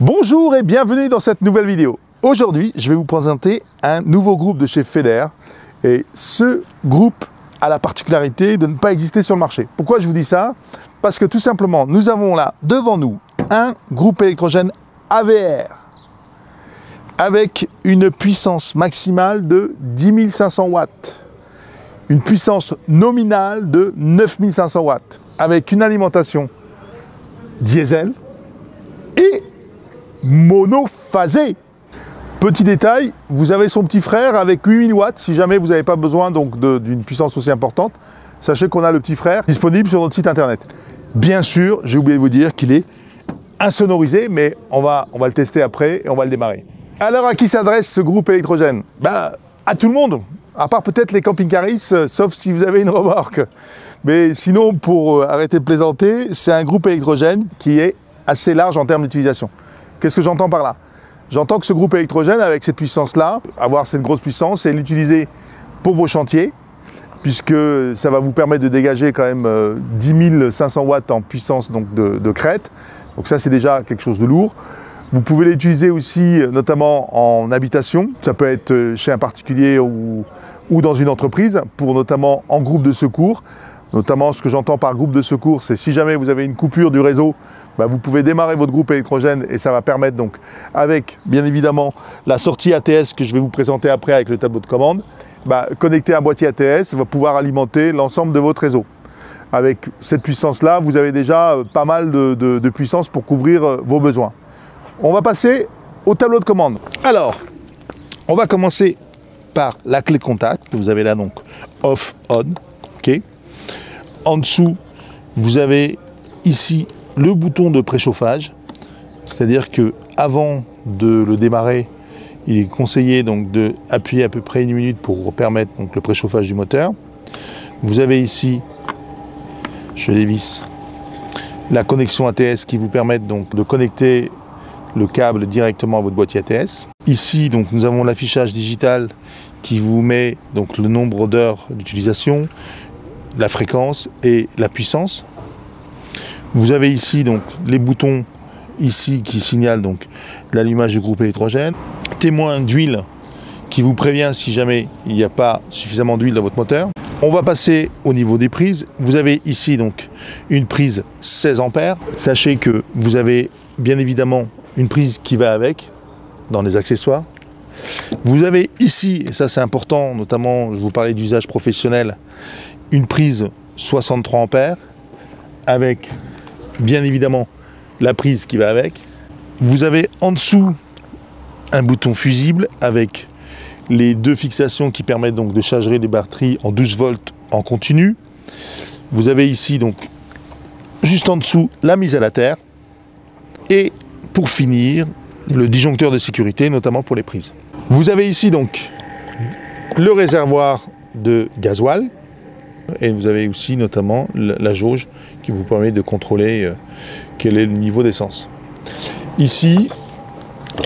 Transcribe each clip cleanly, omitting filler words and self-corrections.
Bonjour et bienvenue dans cette nouvelle vidéo. Aujourd'hui, je vais vous présenter un nouveau groupe de chez Feder. Et ce groupe a la particularité de ne pas exister sur le marché. Pourquoi je vous dis ça? Parce que tout simplement, nous avons là devant nous un groupe électrogène AVR avec une puissance maximale de 10 500 watts, une puissance nominale de 9 500 watts, avec une alimentation diesel et monophasée. Petit détail, vous avez son petit frère avec 8000 watts, si jamais vous n'avez pas besoin donc d'une puissance aussi importante. Sachez qu'on a le petit frère disponible sur notre site internet. Bien sûr, j'ai oublié de vous dire qu'il est insonorisé, mais on va le tester après et on va le démarrer. Alors à qui s'adresse ce groupe électrogène? À tout le monde, à part peut-être les camping-caristes, sauf si vous avez une remorque. Mais sinon, pour arrêter de plaisanter, c'est un groupe électrogène qui est assez large en termes d'utilisation. Qu'est-ce que j'entends par là? J'entends que ce groupe électrogène, avec cette puissance-là, avoir cette grosse puissance et l'utiliser pour vos chantiers, puisque ça va vous permettre de dégager quand même 10 500 watts en puissance donc de crête. Donc ça, c'est déjà quelque chose de lourd. Vous pouvez l'utiliser aussi, notamment en habitation. Ça peut être chez un particulier ou dans une entreprise, pour notamment en groupe de secours. Notamment, ce que j'entends par groupe de secours, c'est si jamais vous avez une coupure du réseau, vous pouvez démarrer votre groupe électrogène et ça va permettre donc, avec bien évidemment la sortie ATS que je vais vous présenter après avec le tableau de commande, connecter un boîtier ATS va pouvoir alimenter l'ensemble de votre réseau. Avec cette puissance-là, vous avez déjà pas mal de puissance pour couvrir vos besoins. On va passer au tableau de commande. Alors, on va commencer par la clé de contact que vous avez là donc off, on, ok. En dessous, vous avez ici le bouton de préchauffage, c'est-à-dire que avant de le démarrer, il est conseillé donc d'appuyer à peu près 1 minute pour permettre donc le préchauffage du moteur. Vous avez ici, je dévisse, la connexion ATS qui vous permet donc de connecter le câble directement à votre boîtier ATS. Ici, donc, nous avons l'affichage digital qui vous met donc le nombre d'heures d'utilisation, la fréquence et la puissance. Vous avez ici donc les boutons ici qui signalent donc l'allumage du groupe électrogène. Témoin d'huile qui vous prévient si jamais il n'y a pas suffisamment d'huile dans votre moteur. On va passer au niveau des prises. Vous avez ici donc une prise 16 ampères. Sachez que vous avez bien évidemment une prise qui va avec dans les accessoires. Vous avez ici, et ça c'est important, notamment je vous parlais d'usage professionnel, une prise 63 ampères avec bien évidemment la prise qui va avec. Vous avez en dessous un bouton fusible avec les deux fixations qui permettent donc de charger les batteries en 12 volts en continu. Vous avez ici donc juste en dessous la mise à la terre et pour finir le disjoncteur de sécurité, notamment pour les prises. Vous avez ici donc le réservoir de gasoil. Et vous avez aussi notamment la jauge qui vous permet de contrôler quel est le niveau d'essence. Ici,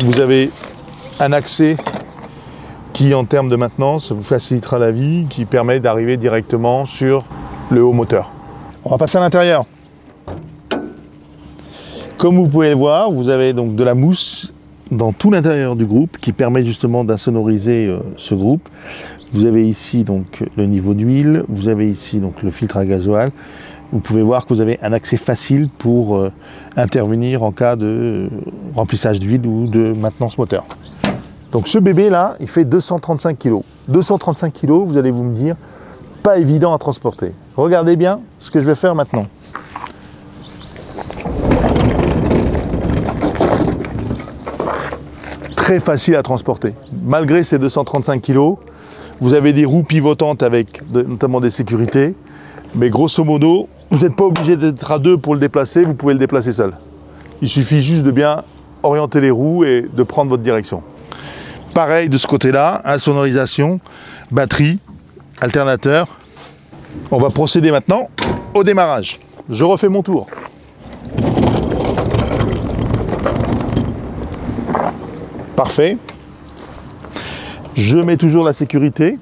vous avez un accès qui, en termes de maintenance, vous facilitera la vie, qui permet d'arriver directement sur le haut moteur. On va passer à l'intérieur. Comme vous pouvez le voir, vous avez donc de la mousse dans tout l'intérieur du groupe qui permet justement d'insonoriser ce groupe. Vous avez ici donc le niveau d'huile, vous avez ici donc le filtre à gasoil. Vous pouvez voir que vous avez un accès facile pour intervenir en cas de remplissage d'huile ou de maintenance moteur. Donc ce bébé là, il fait 235 kg. 235 kg, vous allez vous me dire, pas évident à transporter. Regardez bien ce que je vais faire maintenant. Très facile à transporter. Malgré ces 235 kg, vous avez des roues pivotantes avec notamment des sécurités, mais grosso modo, vous n'êtes pas obligé d'être à deux pour le déplacer, vous pouvez le déplacer seul. Il suffit juste de bien orienter les roues et de prendre votre direction. Pareil de ce côté-là, insonorisation, batterie, alternateur. On va procéder maintenant au démarrage. Je refais mon tour. Parfait. Je mets toujours la sécurité.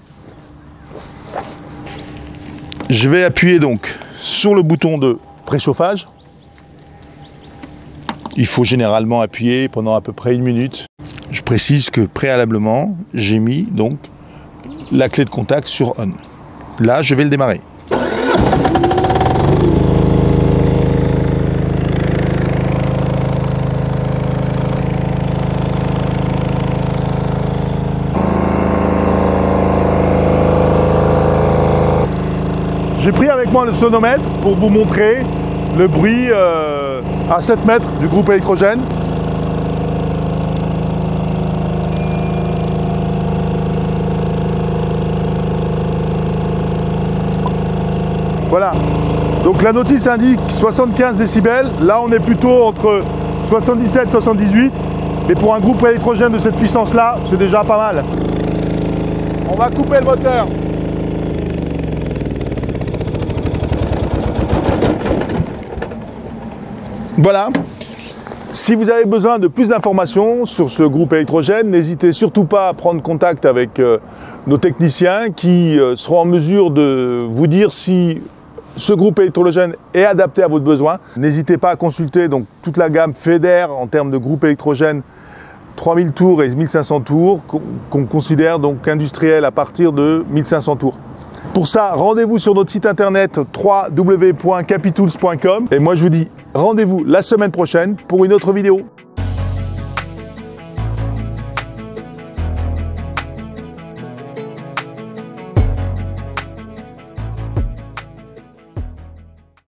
Je vais appuyer donc sur le bouton de préchauffage. Il faut généralement appuyer pendant à peu près 1 minute. Je précise que préalablement, j'ai mis donc la clé de contact sur on. Là, je vais le démarrer. J'ai pris avec moi le sonomètre pour vous montrer le bruit à 7 mètres du groupe électrogène. Voilà, donc la notice indique 75 décibels, là on est plutôt entre 77 et 78, mais pour un groupe électrogène de cette puissance-là, c'est déjà pas mal. On va couper le moteur. Voilà, si vous avez besoin de plus d'informations sur ce groupe électrogène, n'hésitez surtout pas à prendre contact avec nos techniciens qui seront en mesure de vous dire si ce groupe électrogène est adapté à votre besoin. N'hésitez pas à consulter donc toute la gamme Feder en termes de groupe électrogène 3000 tours et 1500 tours qu'on considère donc industriel à partir de 1500 tours. Pour ça, rendez-vous sur notre site internet www.capitools.com et moi je vous dis rendez-vous la semaine prochaine pour une autre vidéo.